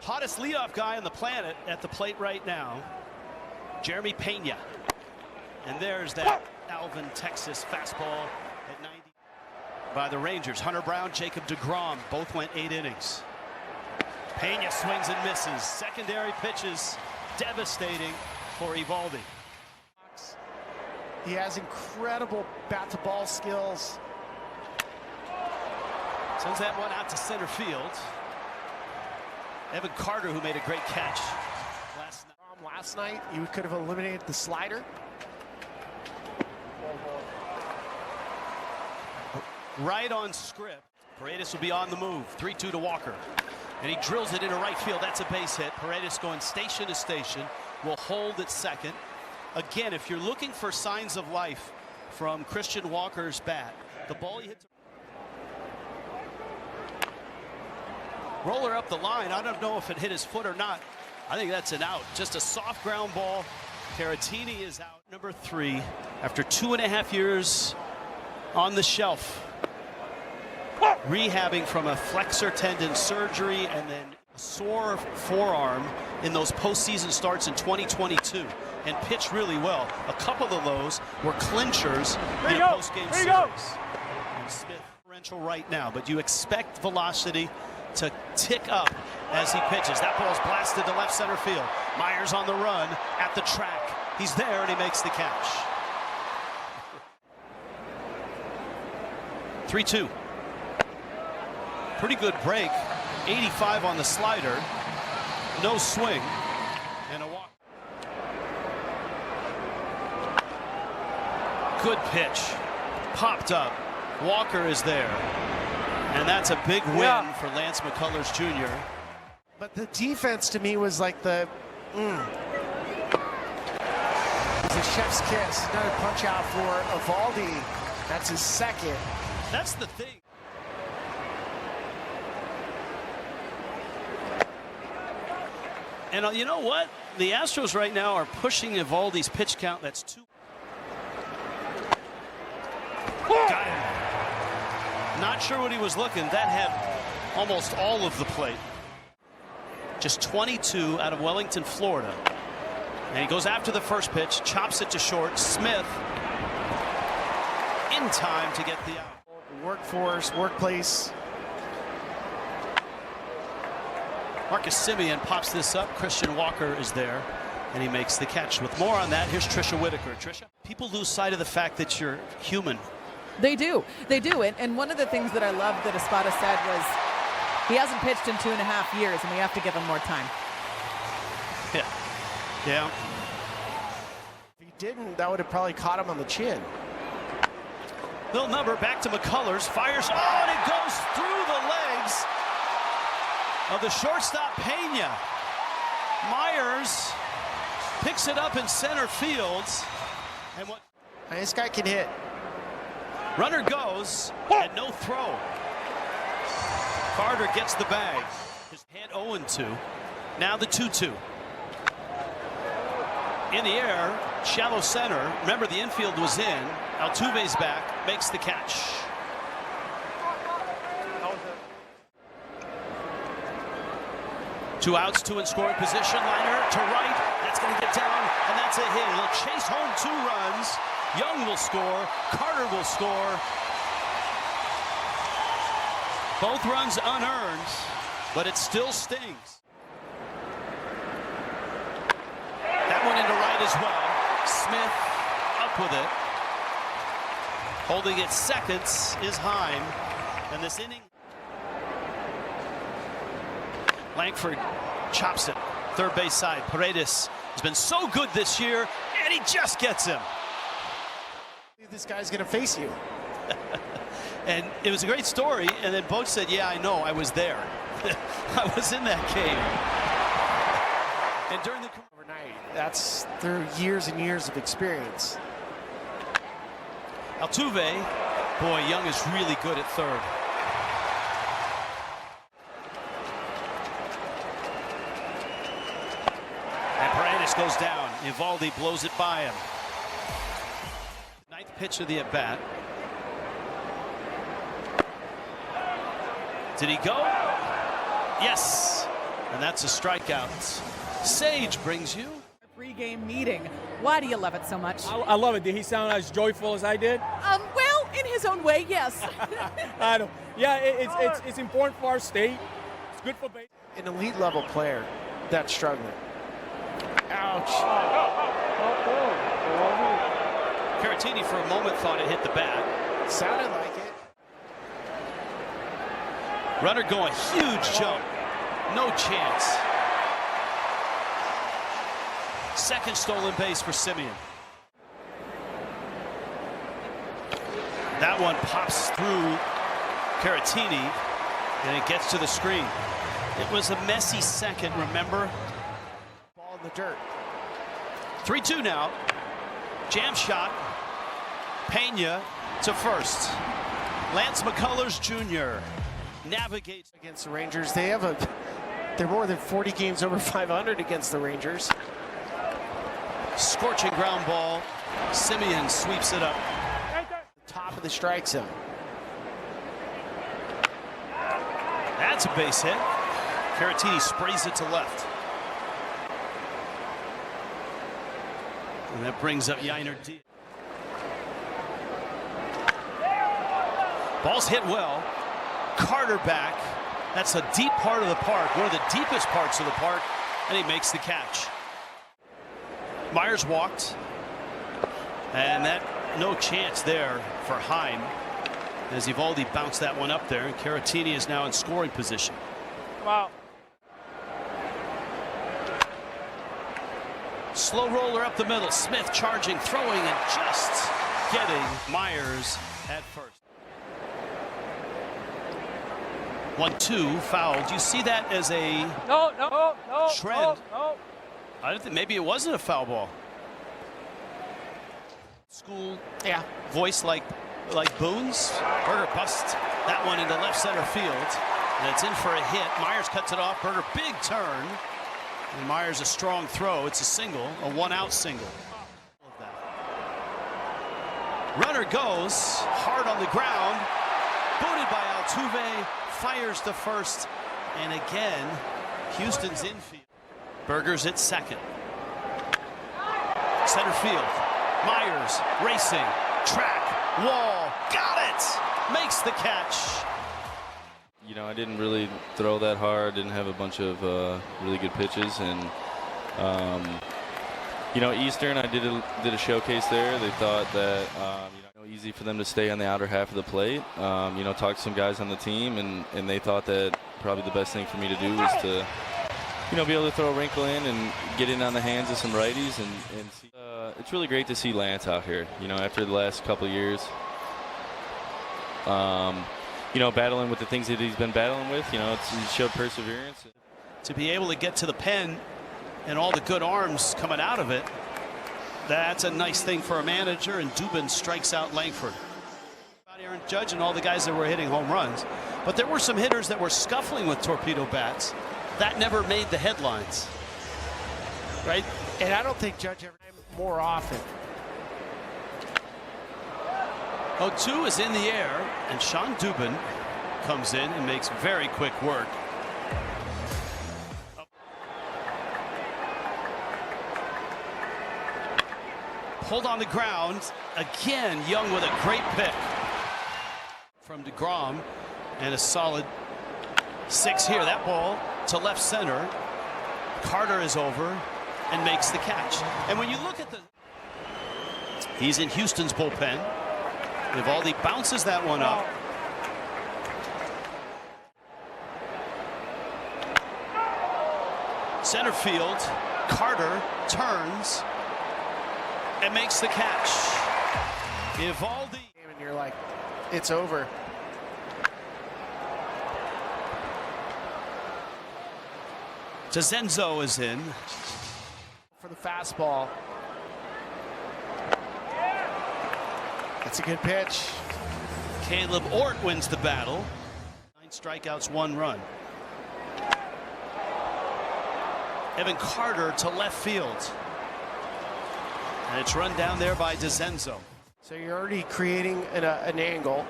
Hottest leadoff guy on the planet at the plate right now, Jeremy Pena. And there's that Alvin, Texas fastball at 90 by the Rangers. Hunter Brown, Jacob deGrom, both went 8 innings. Pena swings and misses. Secondary pitches, devastating for Eovaldi. He has incredible bat-to-ball skills. Sends that one out to center field. Evan Carter, who made a great catch last night. You could have eliminated the slider. Right on script. Paredes will be on the move. 3-2 to Walker. And he drills it into right field. That's a base hit. Paredes going station to station. Will hold at second. Again, if you're looking for signs of life from Christian Walker's bat, the ball he hits. Roller up the line. I don't know if it hit his foot or not. I think that's an out. Just a soft ground ball. Caratini is out. Number 3 after 2.5 years on the shelf. Rehabbing from a flexor tendon surgery and then a sore forearm in those postseason starts in 2022 and pitched really well. A couple of those were clinchers in a postgame series. And Smith differential right now, but you expect velocity to tick up as he pitches. That ball's blasted to left center field. Myers on the run at the track. He's there and he makes the catch. 3-2. Pretty good break. 85 on the slider. No swing. And a walk. Good pitch. Popped up. Walker is there. And that's a big win for Lance McCullers Jr. But the defense to me was like the it's a chef's kiss. Another punch out for Eovaldi. That's his second. That's the thing. And you know what? The Astros right now are pushing Eovaldi's pitch count. That's 2. Got him. Not sure what he was looking. That had almost all of the plate. Just 22 out of Wellington, Florida. And he goes after the first pitch, chops it to short. Smith in time to get the out. Workforce, workplace. Marcus Semien pops this up. Christian Walker is there, and he makes the catch. With more on that, here's Trisha Whitaker. Trisha, people lose sight of the fact that you're human. They do. They do. And one of the things that I love that Espada said was he hasn't pitched in 2.5 years, and we have to give him more time. Yeah. Yeah. If he didn't, that would have probably caught him on the chin. Little number back to McCullers. Fires. Oh, and it goes through the legs of the shortstop Pena. Myers picks it up in center field. And what? This guy can hit. Runner goes, and no throw. Carter gets the bag. His hand 0-2. Now the 2-2. In the air, shallow center. Remember, the infield was in. Altuve's back, makes the catch. Two outs, 2 in scoring position. Liner to right. That's going to get down, and that's a hit. He'll chase home 2 runs. Young will score. Carter will score. Both runs unearned, but it still stings. That one into right as well. Smith up with it. Holding it seconds is Heim. And this inning, Langford chops it. Third base side. Paredes has been so good this year, and he just gets him. This guy's going to face you. And it was a great story, and then Boch said, yeah, I know, I was there. I was in that game. And during the overnight, that's through years and years of experience. Altuve, boy, Young is really good at third. And Paredes goes down. Eovaldi blows it by him. Ninth pitch of the at-bat. Did he go? Yes. And that's a strikeout. Sage brings you Pre-game meeting. Why do you love it so much? I love it. Did he sound as joyful as I did? Well, in his own way, yes. I don't. Yeah, it's important for our state. It's good for baseball. An elite level player that's struggling. Ouch. Caratini for a moment thought it hit the bat. Sounded like it. Runner going, huge jump. No chance. Second stolen base for Simeon. That one pops through Caratini, and it gets to the screen. It was a messy second, remember? Ball in the dirt. 3-2 now. Jam shot. Pena to first. Lance McCullers Jr. navigates Against the Rangers. They're more than 40 games over 500 against the Rangers. scorching ground ball. Simeon sweeps it up. Top of the strike zone. That's a base hit. Caratini sprays it to left. And that brings up Yainer D. Ball's hit well. Carter back. That's a deep part of the park, one of the deepest parts of the park, and he makes the catch. Myers walked, and that no chance there for Heim as Evaldi bounced that one up there, and Caratini is now in scoring position. Wow. Slow roller up the middle. Smith charging, throwing, and just getting Myers at first. 1-2 foul. Do you see that as a No, trend? No. I don't think, maybe it wasn't a foul ball. School voice like Boone's. Berger busts that one into left center field, and it's in for a hit. Myers cuts it off. Berger, big turn. And Myers a strong throw. It's a single, a one-out single. Runner goes hard on the ground. Booted by Altuve. Fires to first. And again, Houston's infield. Berger's at second. Center field. Myers racing. Track. Wall. Got it! Makes the catch. You know, I didn't really throw that hard, didn't have a bunch of really good pitches, and you know, Eastern, I did a showcase there. They thought that you know, easy for them to stay on the outer half of the plate. You know, talked to some guys on the team, and they thought that probably the best thing for me to do was to, you know, be able to throw a wrinkle in and get in on the hands of some righties, and see, it's really great to see Lance out here. You know, after the last couple of years. You know, battling with the things that he's been battling with, you know, he showed perseverance. To be able to get to the pen and all the good arms coming out of it, that's a nice thing for a manager, and Dubin strikes out Langford. About Aaron Judge and all the guys that were hitting home runs, but there were some hitters that were scuffling with torpedo bats. That never made the headlines, right? And I don't think Judge ever more often. 0-2 is in the air, and Sean Dubin comes in and makes very quick work. Pulled on the ground. Again, Young with a great pick from DeGrom, and a solid 6 here. That ball to left center. Carter is over and makes the catch. And when you look at he's in Houston's bullpen. Evaldi bounces that one up. Center field. Carter turns and makes the catch. Evaldi. And you're like, it's over. Zenzo is in. For the fastball. That's a good pitch. Caleb Ort wins the battle. 9 strikeouts, 1 run. Evan Carter to left field. And it's run down there by DeZenzo. So you're already creating an angle.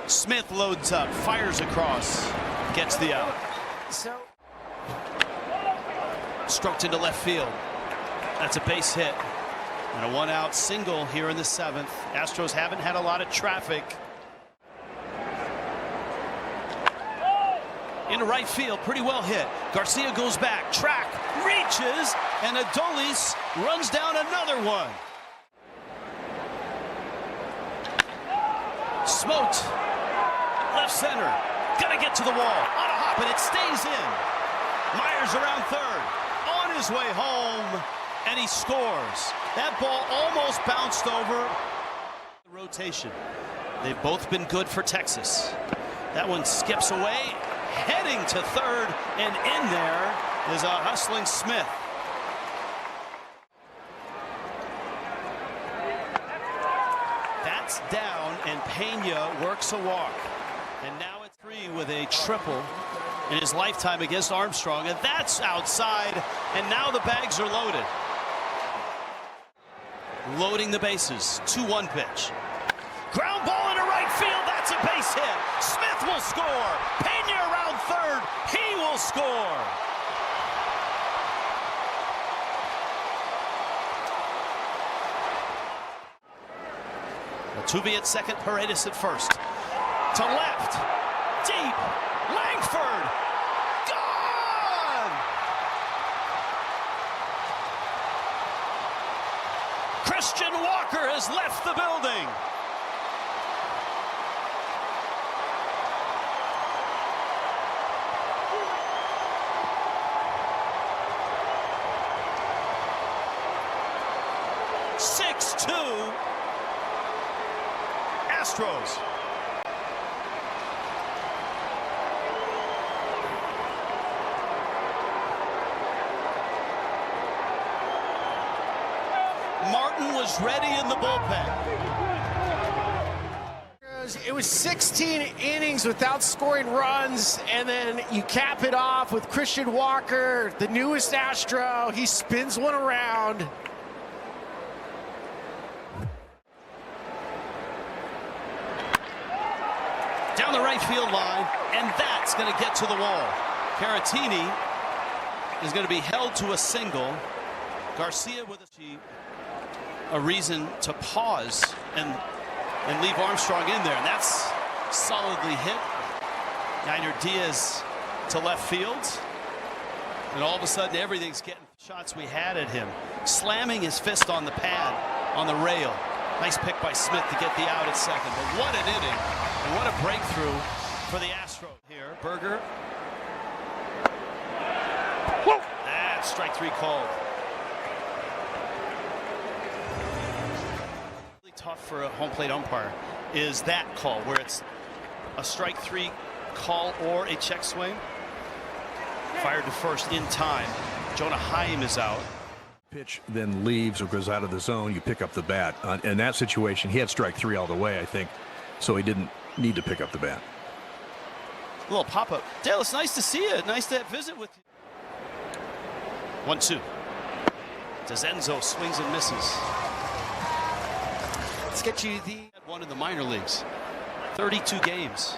Smith loads up, fires across. gets the out. So Stroked into left field. That's a base hit. And a 1-out single here in the 7th. Astros haven't had a lot of traffic. Into right field, pretty well hit. Garcia goes back, track, reaches, and Adolis runs down another one. Smoked, left center, gonna get to the wall, on a hop, and it stays in. Myers around third, on his way home, and he scores. That ball almost bounced over the rotation. They've both been good for Texas. That one skips away, heading to third, and in there is a hustling Smith. That's down, and Pena works a walk. And now it's 3 with a triple in his lifetime against Armstrong, and that's outside, and now the bags are loaded. Loading the bases, 2-1 pitch. Ground ball into right field, that's a base hit. Smith will score. Pena around third, he will score. Altuve at second, Paredes at first. To left, deep, Langford, gone! Christian Walker has left the building. Astros. Martin was ready in the bullpen. it was 16 innings without scoring runs, and then you cap it off with Christian Walker, the newest Astro. He spins one around. Down the right field line, and that's going to get to the wall. Caratini is going to be held to a single. Garcia with a reason to pause and leave Armstrong in there, and that's solidly hit. Niner Diaz to left field, and all of a sudden everything's getting shots we had at him. Slamming his fist on the pad, on the rail. Nice pick by Smith to get the out at second. But what an inning, and what a breakthrough for the Astros here. Berger. Whoa. That's strike three called. Really tough for a home plate umpire is that call where it's a strike three call or a check swing. Fired to first in time. Jonah Heim is out. Pitch then leaves or goes out of the zone, you pick up the bat. In that situation, he had strike three all the way, I think, so he didn't need to pick up the bat. A little pop-up. Dale, it's nice to see you. Nice to visit with you. 1-2. DeZenzo swings and misses. Let's get you the One in the minor leagues. 32 games.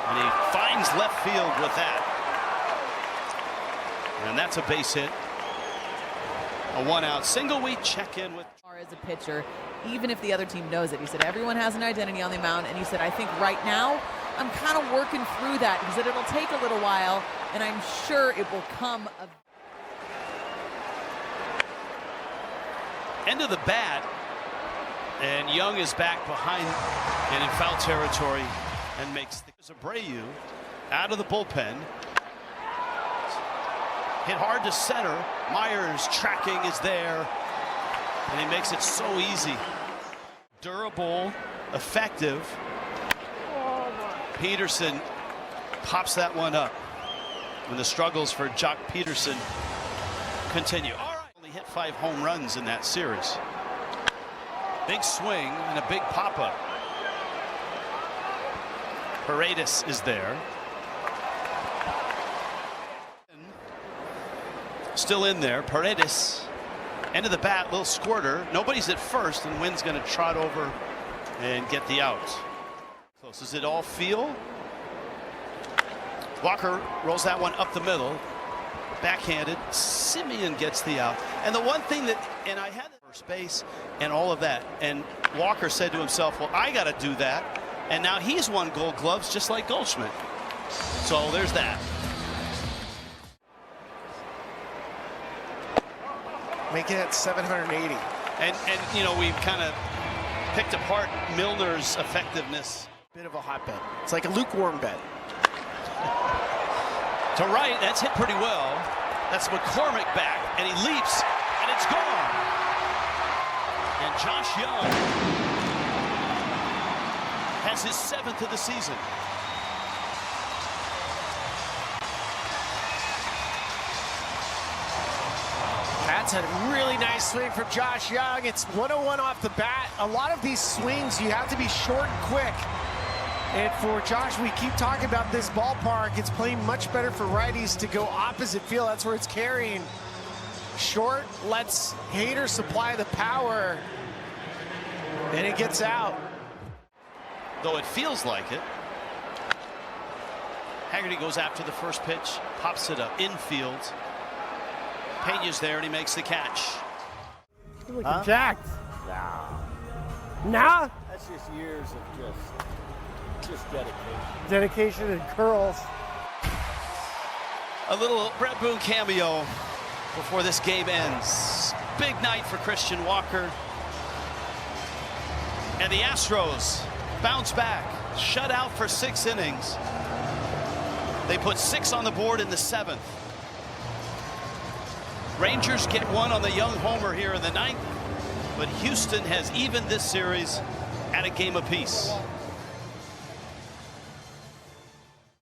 And he finds left field with that. And that's a base hit. A one-out single. We check in with. As a pitcher, even if the other team knows it, he said everyone has an identity on the mound, and he said I think right now I'm kind of working through that. He said it'll take a little while, and I'm sure it will come. End of the bat, and Young is back behind and in foul territory, and makes Abreu out of the bullpen. Hit hard to center. Myers tracking is there, and he makes it so easy. Durable, effective. Peterson pops that one up. And the struggles for Jock Peterson continue. All right. Only hit 5 home runs in that series. Big swing and a big pop-up. Paredes is there. Still in there. Paredes, end of the bat, little squirter. Nobody's at first, and Wynn's going to trot over and get the out. Close. Does it all feel? Walker rolls that one up the middle. Backhanded. Simeon gets the out. And the one thing that, and I had first base and all of that, and Walker said to himself, well, I got to do that. And now he's won Gold Gloves just like Goldschmidt. So there's that. Making it 780. And you know, we've kind of picked apart Milner's effectiveness. Bit of a hot bet. It's like a lukewarm bet. To right, that's hit pretty well. That's McCormick back, and he leaps, and it's gone. And Josh Young has his 7th of the season. That's a really nice swing from Josh Young. It's 101 off the bat. A lot of these swings, you have to be short and quick. And for Josh, we keep talking about this ballpark. It's playing much better for righties to go opposite field. That's where it's carrying. Short lets Hader supply the power. And it gets out. Though it feels like it. Haggerty goes after the first pitch, pops it up infield. Pena's there and he makes the catch. You're looking jacked. Nah? That's just years of just dedication. Dedication and curls. A little Brett Boone cameo before this game ends. Big night for Christian Walker. And the Astros bounce back, shut out for 6 innings. They put 6 on the board in the 7th. Rangers get 1 on the young homer here in the 9th, but Houston has evened this series at a game apiece.